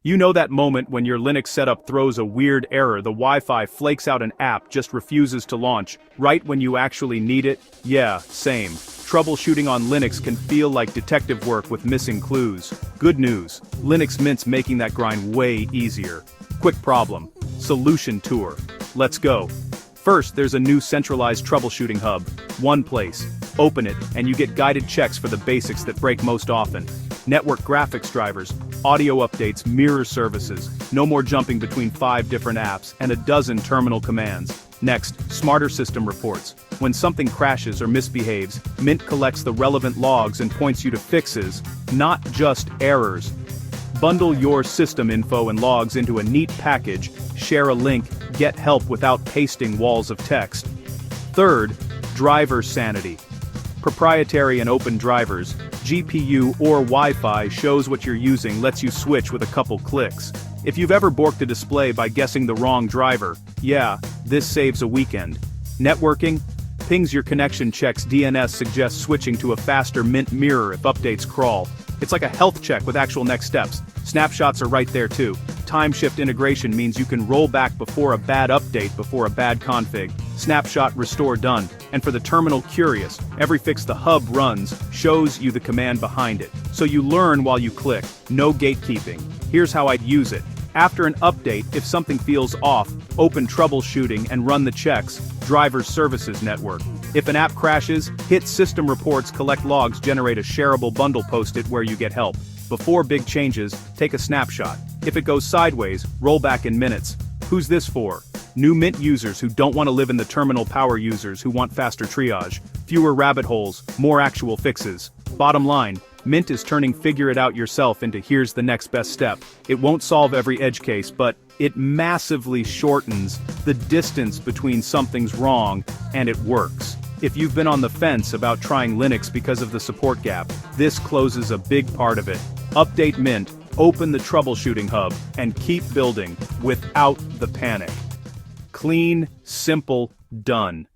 You know that moment when your Linux setup throws a weird error, the Wi-Fi flakes out, an app just refuses to launch, right when you actually need it? Yeah, same. Troubleshooting on Linux can feel like detective work with missing clues. Good news, Linux Mint's making that grind way easier. Quick problem. Solution tour. Let's go. First, there's a new centralized troubleshooting hub. One place. Open it, and you get guided checks for the basics that break most often. Network graphics drivers, audio updates, mirror services, no more jumping between 5 different apps, and a dozen terminal commands. Next, smarter system reports. When something crashes or misbehaves, Mint collects the relevant logs and points you to fixes, not just errors. Bundle your system info and logs into a neat package, share a link, get help without pasting walls of text. Third, driver sanity. Proprietary and open drivers, GPU or Wi-Fi shows what you're using, lets you switch with a couple clicks. If you've ever borked a display by guessing the wrong driver, yeah, this saves a weekend. Networking? Pings your connection, checks DNS, suggests switching to a faster Mint mirror if updates crawl. It's like a health check with actual next steps. Snapshots are right there too. Timeshift integration means you can roll back before a bad update, before a bad config. Snapshot restore done. And for the terminal curious, every fix the hub runs shows you the command behind it. So you learn while you click. No gatekeeping. Here's how I'd use it. After an update, if something feels off, open troubleshooting and run the checks, driver services network. If an app crashes, hit system reports, collect logs, generate a shareable bundle, post it where you get help. Before big changes, take a snapshot. If it goes sideways, roll back in minutes. Who's this for? New Mint users who don't want to live in the terminal, power users who want faster triage, fewer rabbit holes, more actual fixes. Bottom line, Mint is turning figure it out yourself into here's the next best step. It won't solve every edge case, but it massively shortens the distance between something's wrong and it works. If you've been on the fence about trying Linux because of the support gap, this closes a big part of it. Update Mint, open the troubleshooting hub, and keep building without the panic. Clean, simple, done.